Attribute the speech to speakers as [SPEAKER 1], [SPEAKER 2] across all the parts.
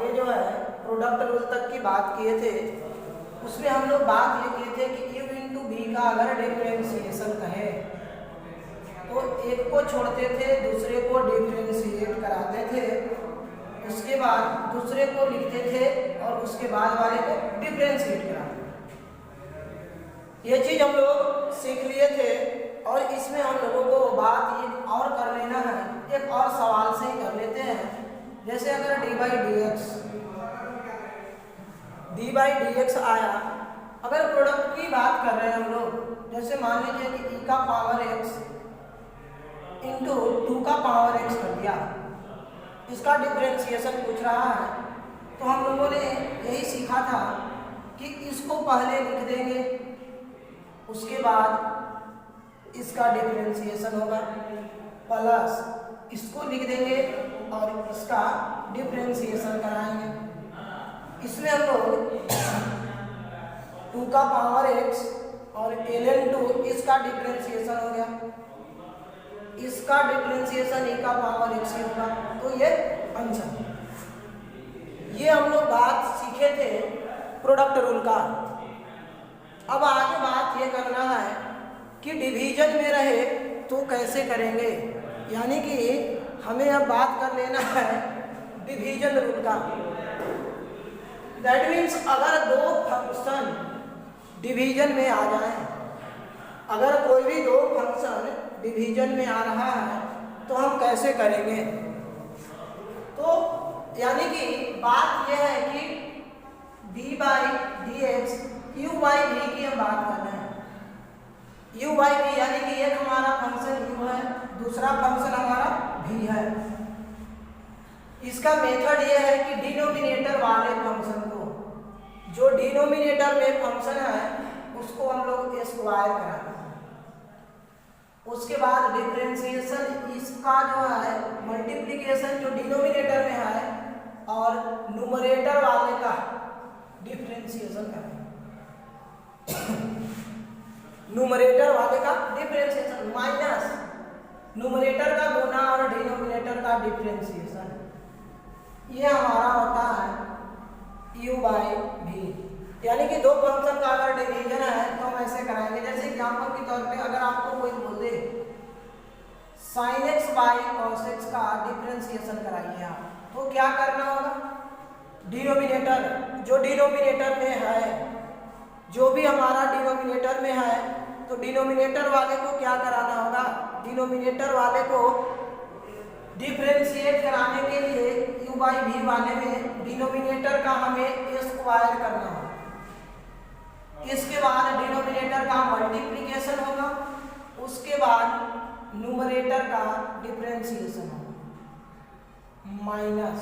[SPEAKER 1] आगे जो है प्रोडक्ट रूल तक की बात किए थे, उसमें हम लोग बात ये किए थे कि u इंटू बी का अगर डिफरेंशिएशन कहे तो एक को छोड़ते थे, दूसरे को डिफरेंशिएट कराते थे, उसके बाद दूसरे को लिखते थे और उसके बाद वाले को डिफरेंशिएट कराते थे। ये चीज हम लोग सीख लिए थे और इसमें हम लोगों को बात ये और कर लेना है, एक और सवाल से ही कर लेते हैं। जैसे अगर डी बाई डी एक्स आया, अगर प्रोडक्ट की बात कर रहे हैं हम लोग, जैसे मान लीजिए कि e का पावर x इंटू 2 का पावर x कर दिया, इसका डिफरेंशिएशन पूछ रहा है, तो हम लोगों ने यही सीखा था कि इसको पहले लिख देंगे, उसके बाद इसका डिफरेंशिएशन होगा, प्लस इसको लिख देंगे और इसका डिफरेंशिएशन कराएंगे। इसमें हम लोग 2 का पावर x और ln 2 इसका डिफरेंशिएशन हो गया, इसका डिफरेंशिएशन e का पावर x होगा, तो ये आंसर। ये हम लोग बात सीखे थे प्रोडक्ट रूल का। अब आगे बात ये करना है कि डिवीजन में रहे तो कैसे करेंगे, यानी कि हमें अब बात कर लेना है डिवीजन रूल का। दैट मीन्स अगर दो फंक्शन डिवीजन में आ जाए, अगर कोई भी दो फंक्शन डिवीजन में आ रहा है तो हम कैसे करेंगे। तो यानी कि बात यह है कि d by D x u by v की हम बात कर रहे हैं। u बाई v यानी कि एक हमारा फंक्शन u है, दूसरा फंक्शन हमारा v है। इसका मेथड ये है कि डिनोमिनेटर वाले फंक्शन को, जो डिनोमिनेटर में फंक्शन है उसको हम लोग स्क्वायर कराते हैं, उसके बाद डिफरेंशिएशन इसका जो है मल्टीप्लिकेशन जो डिनोमिनेटर में है और न्यूमरेटर वाले का डिफरेंशिएशन करेंगे। न्यूमरेटर वाले का डिफरेंशिएशन माइनस न्यूमरेटर का गुना और डिनोमिनेटर का डिफरेंशिएशन, ये हमारा होता है u बाई v। यानी कि दो फंक्शन का अगर डिवीजन है तो हम ऐसे कराएंगे। जैसे एग्जांपल के तौर पे अगर आपको कोई बोल दे sin x by cos x का डिफरेंशिएशन कराइए आप, तो क्या करना होगा, डिनोमिनेटर जो डिनोमिनेटर में है, जो भी हमारा डिनोमिनेटर में है, तो डिनोमिनेटर वाले को क्या कराना होगा, डिनोमिनेटर वाले को डिफरेंशिएट कराने के लिए u बाई v वाले में डिनोमिनेटर का हमें स्क्वायर करना होगा, इसके बाद डिनोमिनेटर का मल्टीप्लिकेशन होगा, उसके बाद न्यूमरेटर का डिफरेंशिएशन होगा, माइनस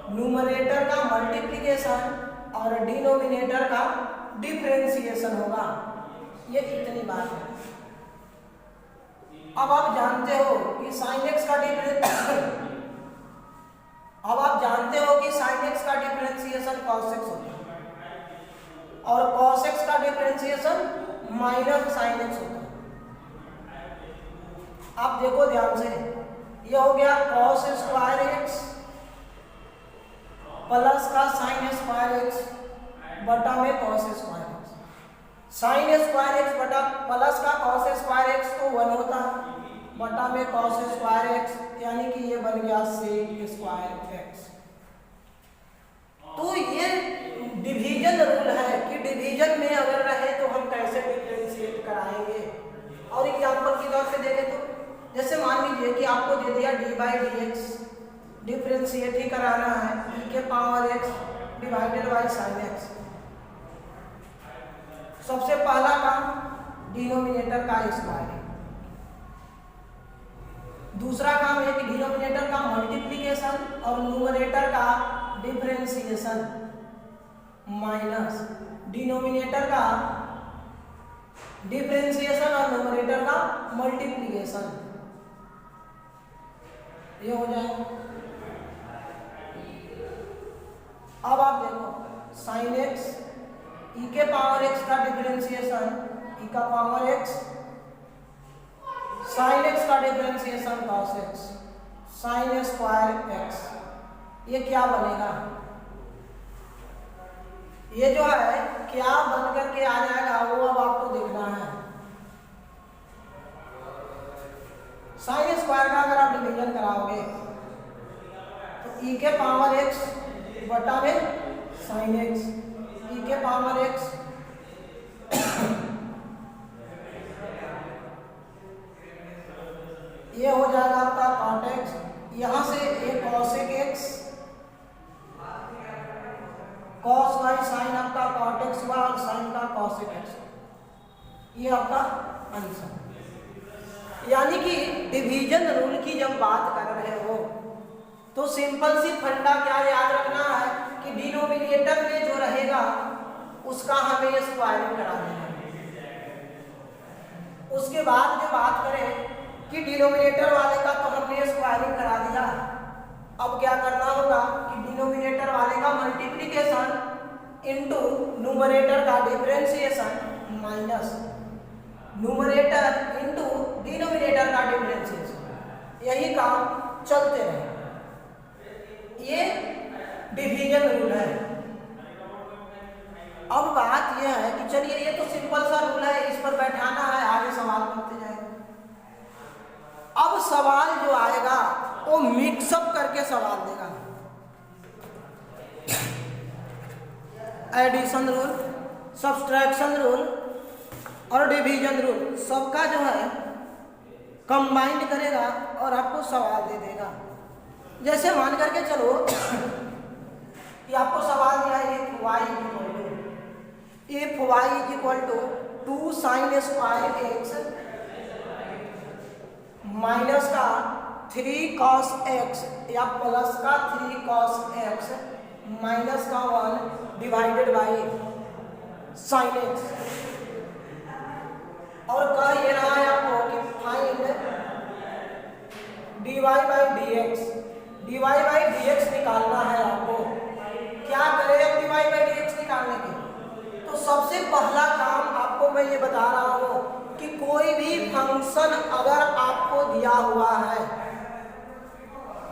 [SPEAKER 1] न्यूमरेटर का मल्टीप्लिकेशन और डिनोमिनेटर का डिफरेंशिएशन होगा। ये इतनी बात है। अब आप जानते हो कि sin x का डिफरेंशिएशन cos x होता है और cos x का डिफरेंशिएशन माइनस sin x होता है। आप देखो ध्यान से, ये हो गया cos स्क्वायर x प्लस का sin स्क्वायर x बटा में cos square x, sin square x बटा प्लस का cos स्क्वायर x तो 1 होता है, बटा में cos स्क्वायर x, यानी कि ये बन गया sec स्क्वायर x। तो ये डिवीजन रूल है कि डिवीजन में अगर रहे तो हम कैसे डिफरेंशिएट कराएंगे। और एग्जांपल की तौर पे देखें तो जैसे मान लीजिए कि आपको दे दिया d by D X, differentiate ही कराना है e के power x divided by sin x। सबसे पहला काम डिनोमिनेटर का स्क्वायर, दूसरा काम है कि डिनोमिनेटर का मल्टीप्लिकेशन और न्यूमरेटर का डिफरेंशिएशन माइनस डिनोमिनेटर का डिफरेंशिएशन और न्यूमरेटर का मल्टीप्लिकेशन, ये हो जाएगा। अब आप देखो sin x e के पावर x का डिफरेंशिएशन e का पावर x, sin x का differentiation cos x sin square x ये क्या बनेगा, ये जो है क्या बन करके आ जाएगा वो अब आपको देखना है। साइन स्क्वायर का अगर आप डिवीजन कराओगे तो ई के पावर एक्स बटा में साइन एक्स, ई के पावर एक्स ये हो जाएगा आपका कॉट एक्स, यहां से एक cosec x, cos by sine आपका कॉट एक्स हुआ और साइन का कॉसेक एक्स, ये आपका आंसर। यानी कि डिवीजन रूल की जब बात कर रहे हो तो सिंपल सी फंडा क्या याद रखना है कि डिनोमिनेटर में जो रहेगा उसका हमें स्क्वायरिंग करा देना है। उसके बाद जो बात करें कि डिनोमिनेटर वाले का तो हमने स्क्वायरिंग करा दिया, अब क्या करना होगा कि डिनोमिनेटर वाले का मल्टीप्लिकेशन इनटू न्यूमरेटर का differentiation minus numerator into denominator का डिफरेंशिएशन, यही काम चलते रहे। ये डिवीजन रूल है। अब बात यह है कि चलिए ये तो सिंपल सा रूल है, इस पर बैठाना है, आगे सवाल बनते जाएंगे। अब सवाल जो आएगा वो मिक्सअप करके सवाल देगा। एडिशन रूल, सब्सट्रैक्शन रूल और डिवीजन रूल सबका जो है कंबाइंड करेगा और आपको सवाल दे देगा। जैसे मान करके चलो कि आपको सवाल दिया if y is equal to 2 sine square x minus का 3 कॉस एक्स या प्लस का 3 कॉस एक्स माइनस का 1 डिवाइडेड बाई साइन एक्स, और कह ये रहा है आपको कि फाइंड dy बाई dx निकालना है आपको। क्या करें अब dy बाई dx निकालने के? तो सबसे पहला काम आपको मैं ये बता रहा हूँ कि कोई भी फंक्शन अगर आपको दिया हुआ है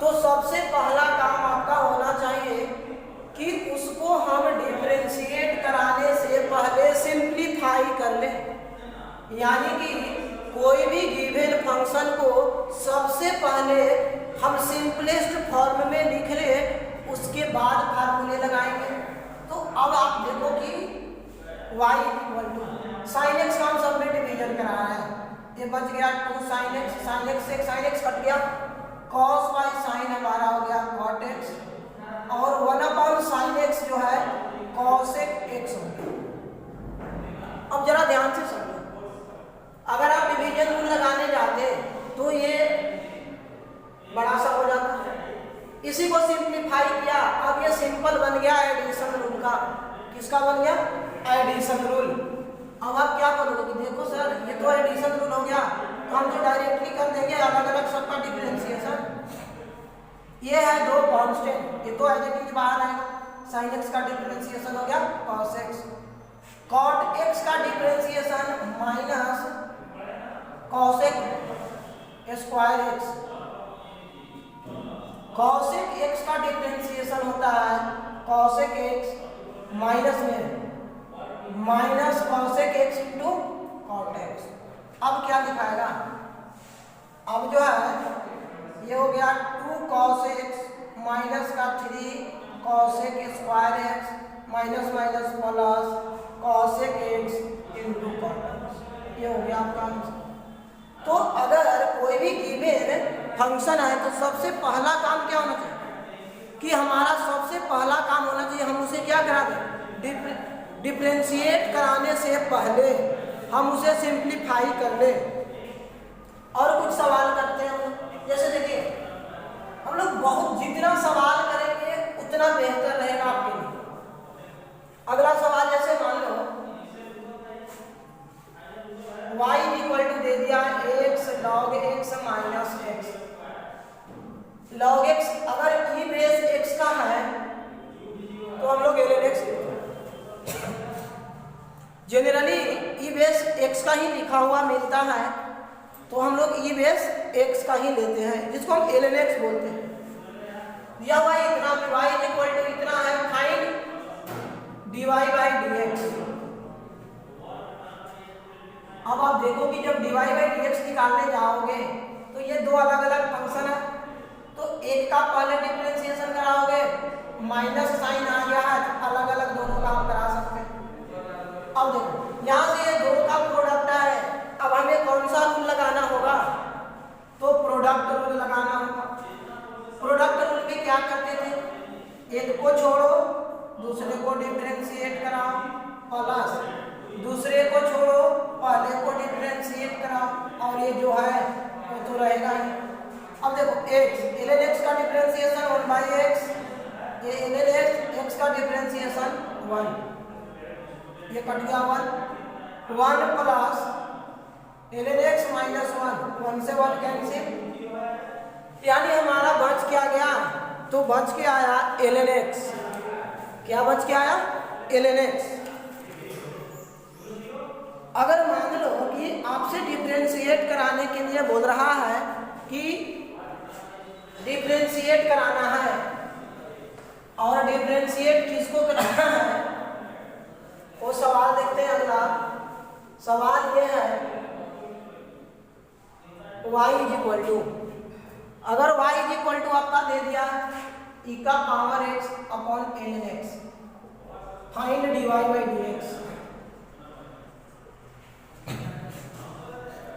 [SPEAKER 1] तो सबसे पहला काम आपका होना चाहिए कि उसको हम डिफरेंशिएट कराने से पहले सिंप्लीफाई कर लें। यानी कि कोई भी गिवन फंक्शन को सबसे पहले हम सिंपलेस्ट फॉर्म में लिख ले, उसके बाद फार्मूले लगाएंगे। तो अब आप देखो कि y equal to sine x का हम सब में डिवीजन करा रहे हैं, ये बच गया 2 साइन एक्स, साइन एक्स से साइन एक्स कट गया, कॉस बाई साइन हमारा हो गया कॉट एक्स, और 1 साइन एक्स जो है कॉसेक एक्स हो गया। अब जरा ध्यान से समझो, अगर आप डिवीजन रूल लगाने जाते तो ये बड़ा सा हो जाता, इसी को सिंप्लीफाई किया, अब ये सिंपल बन गया एडिशन रूल का। किसका बन गया? Addition rule. अब आप क्या करोगे कि देखो सर ये तो एडिशन रूल हो गया, तो हम जो डायरेक्टली कर देंगे अलग अलग सबका डिफरेंशिएशन। ये है 2 कांस्टेंट, ये तो एज इट इज बाहर आएगा। साइन एक्स का डिफरेंशिएशन हो गया कॉस एक्स, कॉट एक्स का differentiation minus cosec square x, cosec x का डिफरेंशिएशन होता है कॉसेक एक्स माइनस में minus cosec x into cot x. अब क्या दिखाएगा? अब जो है ये हो गया 2 कॉस एक्स माइनस का 3 cosec square x minus minus plus cosec x into cot x, ये हो गया आपका आंसर। तो अगर कोई भी गिवन फंक्शन है तो सबसे पहला काम क्या होना चाहिए कि हमारा सबसे पहला काम होना चाहिए हम उसे क्या करा दें, डिफरेंशिएट कराने से पहले हम उसे सिंप्लीफाई कर लें। और कुछ सवाल करते हैं हम, जैसे देखिए हम लोग बहुत जितना सवाल करेंगे उतना बेहतर रहेगा आपके लिए। अगला सवाल जैसे मान लो y इक्वल टू दे दिया x log x minus x, log x अगर e बेस x का है तो हम लोग ln x लेते हैं। जनरली e बेस x का ही लिखा हुआ मिलता है तो हम लोग e बेस x का ही लेते हैं, जिसको हम ln x बोलते हैं। दिया हुआ है इतना कि y इक्वल टू इतना है, फाइंड dy बाई dx। अब आप देखो कि जब dy बाई dx निकालने जाओगे तो ये दो अलग अलग फंक्शन है, तो एक का पहले डिफरेंशिएशन कराओगे, माइनस साइन आ गया है तो अलग अलग दोनों का हम करा सकते हैं। अब देखो यहाँ से ये दो का प्रोडक्ट है, अब हमें कौन सा रूल लगाना होगा, तो प्रोडक्ट रूल लगाना होगा। प्रोडक्ट रूल में क्या करते थे, एक को छोड़ो दूसरे को डिफरेंशिएट कराओ, प्लस दूसरे को छोड़ो पहले को डिफरेंशिएट कराओ, और ये जो है वो तो रहेगा ही। अब देखो x ln x का डिफरेंशिएशन 1/x, ये ln x का डिफरेंशिएशन 1, ये कट गया 1 प्लस ln x माइनस 1 से 1 कैंसिल, यानी हमारा बच क्या गया, तो बच के आया ln x। क्या बच के आया, ln x। अगर मान लो कि आपसे डिफरेंशिएट कराने के लिए बोल रहा है कि डिफरेंशिएट कराना है, और डिफरेंशिएट किसको कराना है, वो सवाल देखते हैं। अगला सवाल ये है y इज इक्वल टू, अगर y इज इक्वल टू आपका दे दिया e का power x upon ln x, find dy by dx।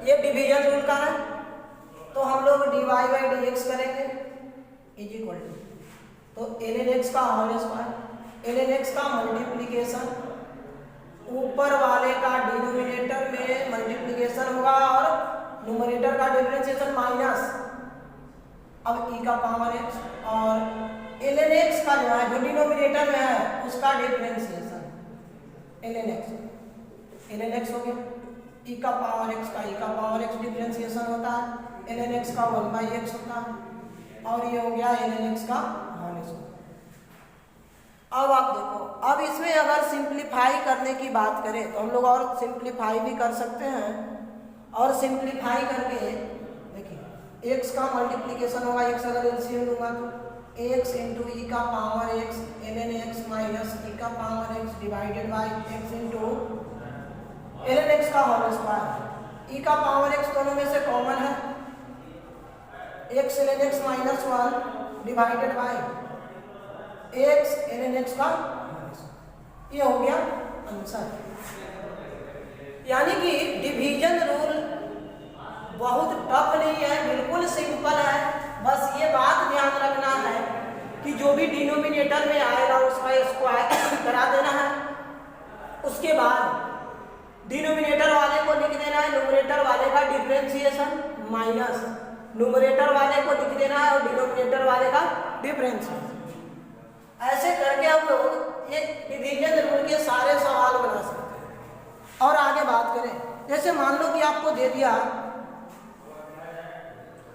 [SPEAKER 1] ये डिवीजन रूल का है, तो हम लोग dy बाई dx करेंगे इज इक्वल टू, तो ln x का होल स्क्वायर, ln x का मल्टीप्लिकेशन, ऊपर वाले का डिनोमिनेटर में मल्टीप्लिकेशन होगा और न्यूमरेटर का डिफरेंशिएशन माइनस, अब e का पावर x और ln x का जो है जो डिनोमिनेटर में है उसका डिफरेंशिएशन ln x हो गया, e का पावर x का e का पावर x डिफरेंशिएशन होता है, ln x का 1/x होता है, और ये हो गया ln x का होल स्क्वायर। अब आप देखो, अब इसमें अगर सिंप्लीफाई करने की बात करें तो हम लोग और सिंप्लीफाई भी कर सकते हैं, और सिंप्लीफाई करके देखिए x का मल्टीप्लिकेशन होगा, x अगर एलसीएम लूंगा तो x इंटू ई का power x ln x minus e का power x divided by x into ln x का होल स्क्वायर, e का पावर x दोनों में से कॉमन है, x ln x minus 1 divided by x ln x का, ये हो गया आंसर। यानी कि डिवीजन रूल बहुत टफ नहीं है, बिल्कुल सिंपल है, बस ये बात ध्यान रखना है कि जो भी डिनोमिनेटर में आएगा उसका स्क्वायर करा देना है, उसके बाद डिनोमिनेटर वाले को लिख देना है न्यूमरेटर वाले का डिफरेंशिएशन माइनस, न्यूमरेटर वाले को लिख देना है और डिनोमिनेटर वाले का डिफरेंशिएशन। ऐसे करके हम लोग ये डिवीजन रूल के सारे सवाल बना सकते हैं। और आगे बात करें, जैसे मान लो कि आपको दे दिया,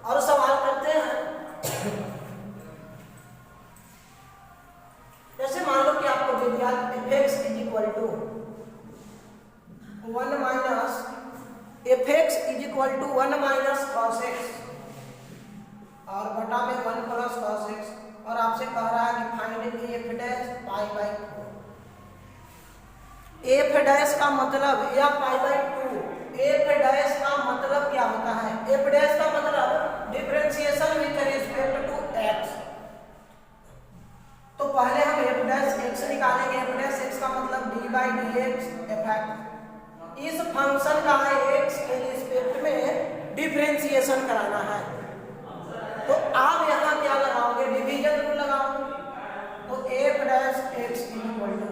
[SPEAKER 1] और सवाल करते हैं, जैसे मान लो कि आपको दे दिया fx is equal to 1 minus fx is equal to 1 minus cos x और बटा में 1 प्लस cos x, और आपसे कह रहा है कि find f dash pi by 4। f dash का मतलब या पाई बाई 2, f डैश का मतलब क्या होता है, f डैश का मतलब differentiation with respect to x। तो पहले हम f डैश x निकालेंगे, f डैश x का मतलब d बाई dx इफेक्ट, इस फंक्शन का x के रिस्पेक्ट में डिफरेंशिएशन कराना है। तो आप यहाँ क्या लगाओगे, डिवीजन रूल लगाओगे, तो f dash x equal to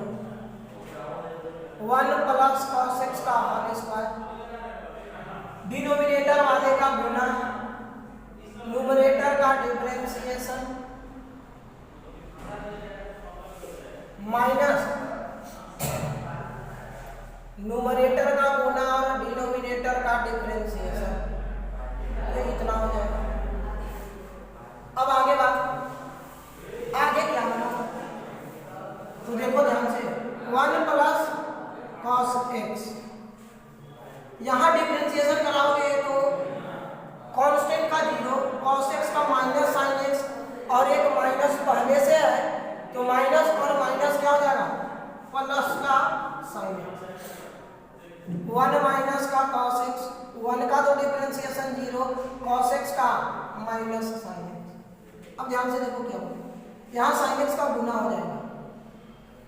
[SPEAKER 1] 1 plus cos x का होल स्क्वायर, डिनोमिनेटर वाले का गुना, न्यूमरेटर का डिफरेंशिएशन माइनस न्यूमरेटर का गुना और डिनोमिनेटर का डिफरेंशिएशन, ये इतना हो जाएगा। अब आगे बात, आगे क्या होगा, तो देखो ध्यान से 1 प्लस cos x, यहाँ डिफरेंशिएशन कराओगे तो कांस्टेंट का 0, cos x का माइनस sin x और एक माइनस माइनस और माइनस क्या हो जाएगा, प्लस का साइन एक्स, 1 माइनस का कॉस एक्स, 1 का तो डिफरेंशिएशन 0, कॉस एक्स का माइनस साइन एक्स। अब ध्यान से देखो क्या होगा, यहाँ साइन एक्स का गुना हो जाएगा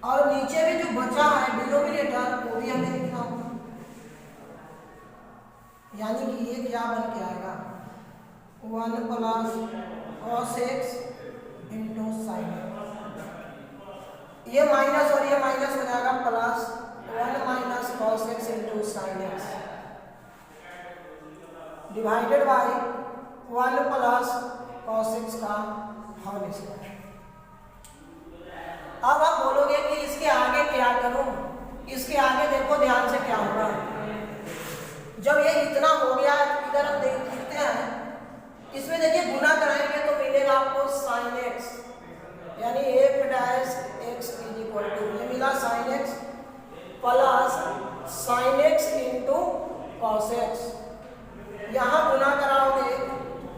[SPEAKER 1] और नीचे भी जो बचा है डिनोमिनेटर वो भी हमें लिखना होगा, यानी कि ये क्या बन के आएगा, 1 plus cos x into sine x, ये माइनस और ये माइनस हो जाएगा plus 1 minus cos x into sine x divided by 1 plus cos x का होल स्क्वायर। अब आप बोलोगे कि इसके आगे क्या करूं, इसके आगे देखो ध्यान से क्या होगा, जब ये इतना हो गया इधर हम देखते हैं, इसमें देखिए गुना कराएंगे तो मिलेगा आपको साइन एक्स, यानी f dash x is equal to, ये मिला sine x plus sine x into cos x, यहाँ गुना कराओगे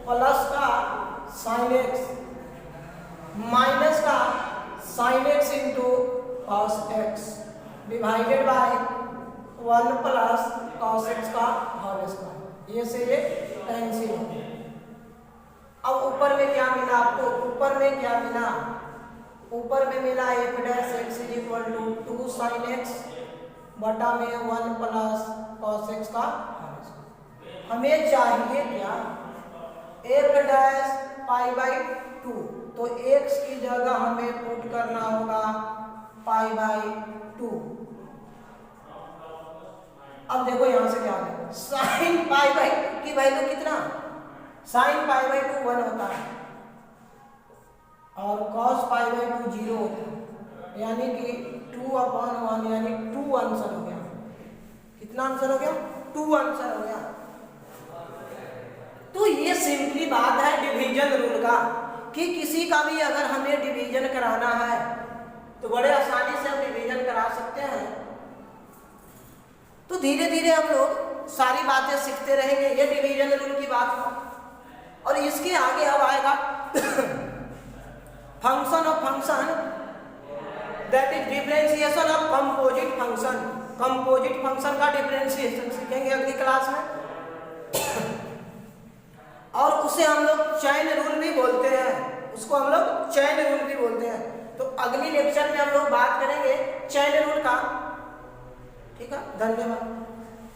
[SPEAKER 1] प्लस का साइन एक्स माइनस का sine x into cos x divided by 1 plus cos x का होल स्क्वायर, ये से ये कैंसिल हो गया। अब ऊपर में क्या मिला आपको, ऊपर में क्या मिला, ऊपर में मिला f dash x is equal to 2 sine x बटा में 1 प्लस कॉस एक्स का होल स्क्वायर। हमें चाहिए क्या, एफ डैश पाई बाई 2, तो x की जगह हमें पुट करना होगा पाई बाई 2। अब देखो यहां से क्या है, साइन पाई बाई की वैल्यू कितना, साइन पाई बाई 2 1 होता है और कॉस पाई बाई 2 0 होता है, यानी कि 2/1 यानी 2 आंसर हो गया। कितना आंसर हो गया, 2 आंसर हो गया। तो ये सिंपली बात है डिवीजन रूल का, कि किसी का भी अगर हमें डिवीजन कराना है तो बड़े आसानी से हम डिवीजन करा सकते हैं। तो धीरे धीरे हम लोग सारी बातें सीखते रहेंगे, ये डिवीजन रूल की बात है। और इसके आगे अब आएगा function of function, that is differentiation of composite function. Composite function का डिफरेंशिएशन सीखेंगे अगली क्लास में, और उसे हम लोग चैन रूल भी बोलते हैं, उसको हम लोग चैन रूल भी बोलते हैं। तो अगली लेक्चर में हम लोग बात करेंगे चैन रूल का। ठीक है, धन्यवाद।